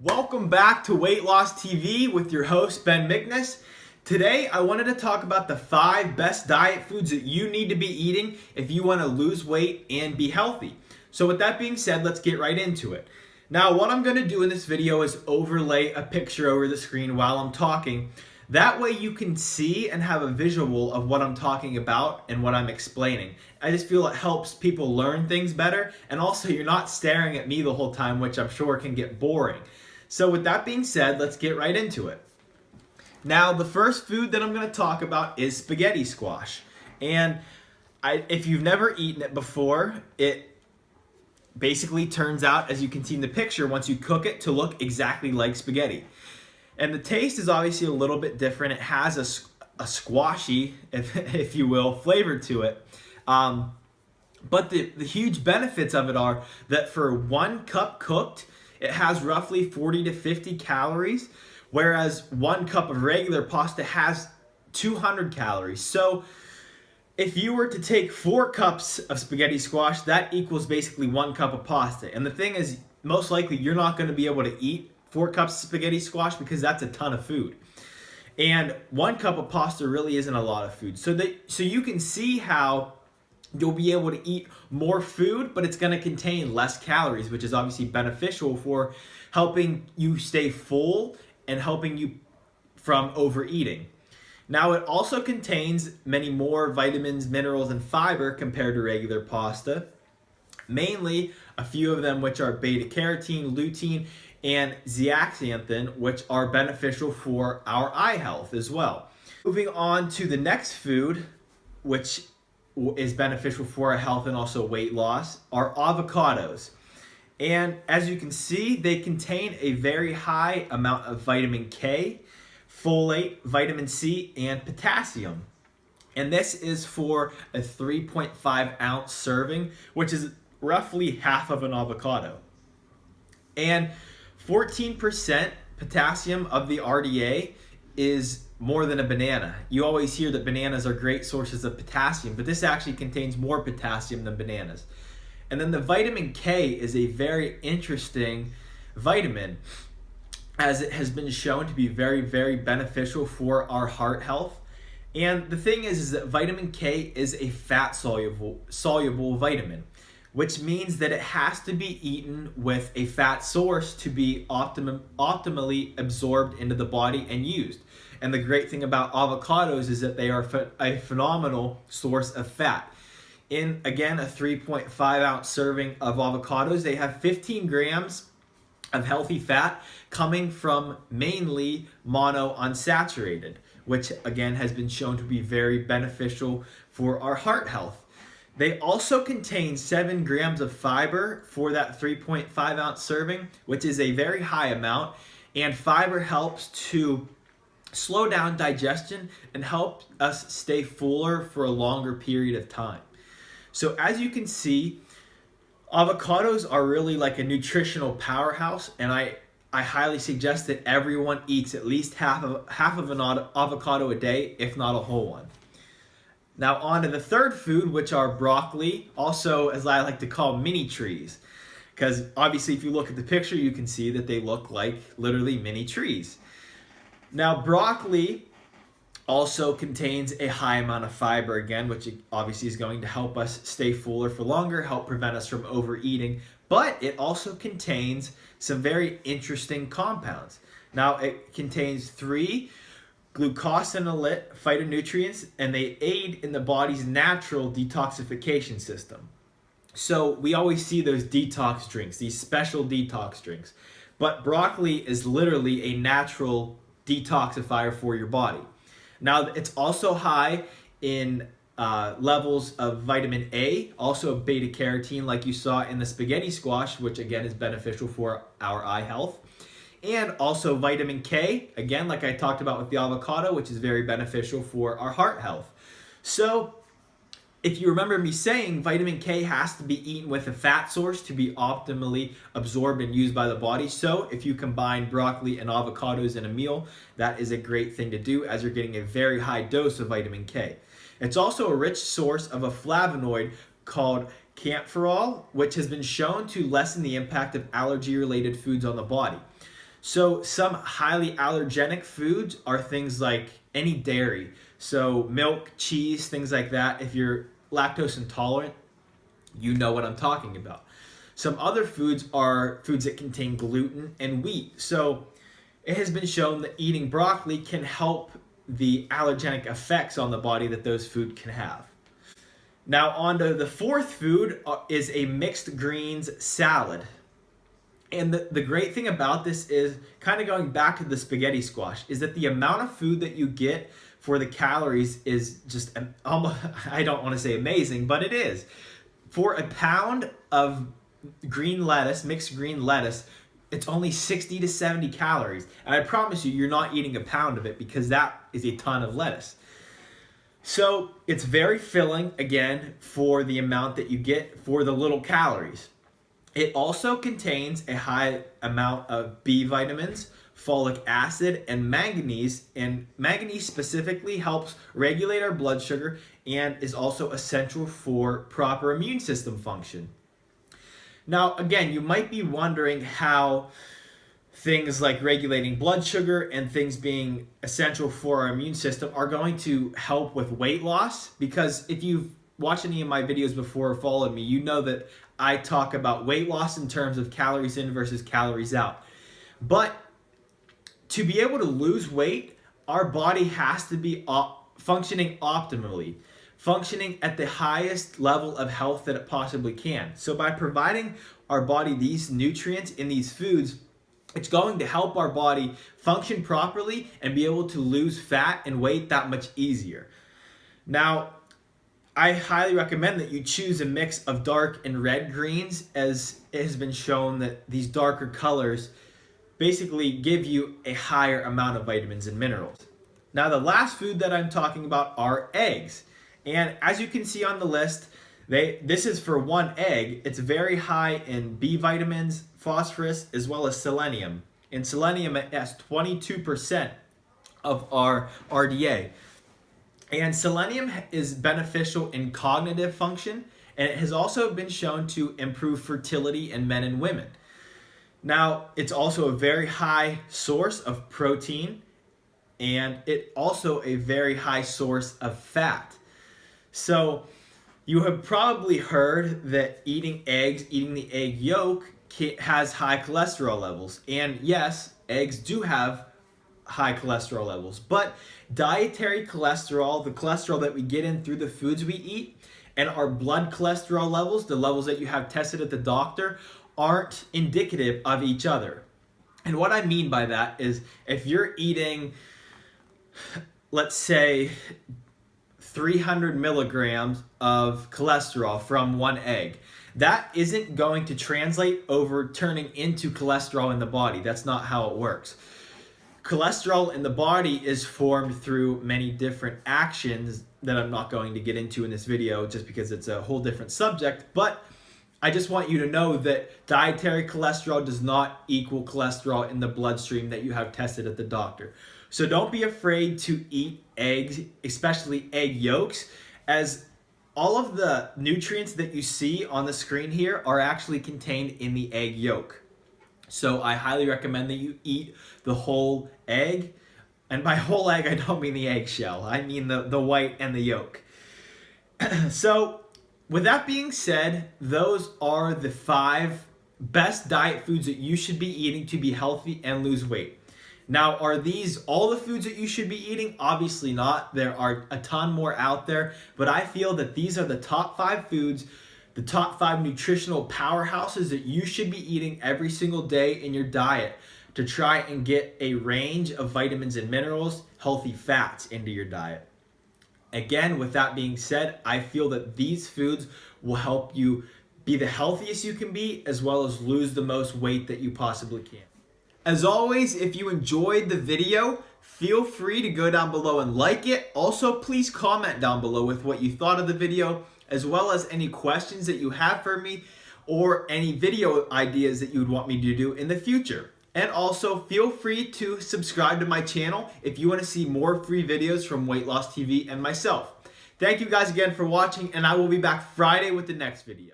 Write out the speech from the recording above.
Welcome back to Weight Loss TV with your host, Ben Miknis. Today, I wanted to talk about the 5 best diet foods that you need to be eating if you want to lose weight and be healthy. So with that being said, let's get right into it. Now, what I'm going to do in this video is overlay a picture over the screen while I'm talking. That way you can see and have a visual of what I'm talking about and what I'm explaining. I just feel it helps people learn things better, and also you're not staring at me the whole time, which I'm sure can get boring. So with that being said, let's get right into it. Now, the first food that I'm going to talk about is spaghetti squash. And if you've never eaten it before, it basically turns out, as you can see in the picture, once you cook it, to look exactly like spaghetti. And the taste is obviously a little bit different. It has a squashy, if you will, flavor to it. But the huge benefits of it are that for 1 cup cooked, it has roughly 40 to 50 calories, whereas 1 cup of regular pasta has 200 calories. So if you were to take 4 cups of spaghetti squash, that equals basically 1 cup of pasta. And the thing is, most likely you're not going to be able to eat 4 cups of spaghetti squash because that's a ton of food. And 1 cup of pasta really isn't a lot of food. So you can see how you'll be able to eat more food, but it's going to contain less calories, which is obviously beneficial for helping you stay full and helping you from overeating. Now, it also contains many more vitamins, minerals, and fiber compared to regular pasta. Mainly, a few of them which are beta-carotene, lutein, and zeaxanthin, which are beneficial for our eye health as well. Moving on to the next food, which is beneficial for our health and also weight loss, are avocados. And as you can see, they contain a very high amount of vitamin K, folate, vitamin C, and potassium. And this is for a 3.5 ounce serving, which is roughly half of an avocado. And 14% potassium of the RDA is more than a banana. You always hear that bananas are great sources of potassium, but this actually contains more potassium than bananas. And then the vitamin K is a very interesting vitamin, as it has been shown to be very, very beneficial for our heart health. And the thing is that vitamin K is a fat soluble vitamin, which means that it has to be eaten with a fat source to be optimally absorbed into the body and used. And the great thing about avocados is that they are a phenomenal source of fat. In, again, a 3.5 ounce serving of avocados, they have 15 grams of healthy fat coming from mainly monounsaturated, which again has been shown to be very beneficial for our heart health. They also contain 7 grams of fiber for that 3.5 ounce serving, which is a very high amount. And fiber helps to slow down digestion and help us stay fuller for a longer period of time. So as you can see, avocados are really like a nutritional powerhouse, and I highly suggest that everyone eats at least half of an avocado a day, if not a whole one. Now on to the third food, which are broccoli, also as I like to call mini trees. Because obviously if you look at the picture, you can see that they look like literally mini trees. Now broccoli also contains a high amount of fiber again, which obviously is going to help us stay fuller for longer, help prevent us from overeating, but it also contains some very interesting compounds. Now it contains 3 glucosinolate phytonutrients, and they aid in the body's natural detoxification system. So we always see those detox drinks, these special detox drinks, but broccoli is literally a natural detoxifier for your body. Now it's also high in levels of vitamin A, also beta carotene like you saw in the spaghetti squash, which again is beneficial for our eye health. And also vitamin K, again like I talked about with the avocado, which is very beneficial for our heart health. So if you remember me saying, vitamin K has to be eaten with a fat source to be optimally absorbed and used by the body. So if you combine broccoli and avocados in a meal, that is a great thing to do, as you're getting a very high dose of vitamin K. It's also a rich source of a flavonoid called camphorol, which has been shown to lessen the impact of allergy-related foods on the body. So some highly allergenic foods are things like any dairy. So milk, cheese, things like that. If you're lactose intolerant, you know what I'm talking about. Some other foods are foods that contain gluten and wheat. So it has been shown that eating broccoli can help the allergenic effects on the body that those foods can have. Now, on to the fourth food is a mixed greens salad. And the great thing about this is, kind of going back to the spaghetti squash, is that the amount of food that you get for the calories is just almost, I don't want to say amazing, but it is. For a pound of green lettuce, mixed green lettuce, it's only 60 to 70 calories. And I promise you, you're not eating a pound of it because that is a ton of lettuce. So it's very filling, again, for the amount that you get for the little calories. It also contains a high amount of B vitamins, folic acid, and manganese. And manganese specifically helps regulate our blood sugar and is also essential for proper immune system function. Now, again, you might be wondering how things like regulating blood sugar and things being essential for our immune system are going to help with weight loss. Because if you've watched any of my videos before or followed me, you know that I talk about weight loss in terms of calories in versus calories out. But to be able to lose weight, our body has to be functioning optimally, functioning at the highest level of health that it possibly can. So by providing our body these nutrients in these foods, it's going to help our body function properly and be able to lose fat and weight that much easier. Now, I highly recommend that you choose a mix of dark and red greens, as it has been shown that these darker colors basically give you a higher amount of vitamins and minerals. Now, the last food that I'm talking about are eggs. And as you can see on the list, this is for one egg. It's very high in B vitamins, phosphorus, as well as selenium. And selenium has 22% of our RDA. And selenium is beneficial in cognitive function, and it has also been shown to improve fertility in men and women. Now, it's also a very high source of protein, and it also a very high source of fat. So you have probably heard that eating eggs, eating the egg yolk, has high cholesterol levels. And yes, eggs do have high cholesterol levels, but dietary cholesterol, the cholesterol that we get in through the foods we eat, and our blood cholesterol levels, the levels that you have tested at the doctor, aren't indicative of each other. And what I mean by that is, if you're eating, let's say, 300 milligrams of cholesterol from one egg, that isn't going to translate over turning into cholesterol in the body. That's not how it works. Cholesterol in the body is formed through many different actions that I'm not going to get into in this video just because it's a whole different subject, but I just want you to know that dietary cholesterol does not equal cholesterol in the bloodstream that you have tested at the doctor. So don't be afraid to eat eggs, especially egg yolks, as all of the nutrients that you see on the screen here are actually contained in the egg yolk. So I highly recommend that you eat the whole egg. And by whole egg, I don't mean the eggshell. I mean the white and the yolk. So with that being said, those are the 5 best diet foods that you should be eating to be healthy and lose weight. Now, are these all the foods that you should be eating? Obviously not. There are a ton more out there, but I feel that these are the top 5 foods, the top 5 nutritional powerhouses that you should be eating every single day in your diet to try and get a range of vitamins and minerals, healthy fats into your diet. Again, with that being said, I feel that these foods will help you be the healthiest you can be, as well as lose the most weight that you possibly can. As always, if you enjoyed the video, feel free to go down below and like it. Also, please comment down below with what you thought of the video, as well as any questions that you have for me or any video ideas that you would want me to do in the future. And also, feel free to subscribe to my channel if you want to see more free videos from Weight Loss TV and myself. Thank you guys again for watching, and I will be back Friday with the next video.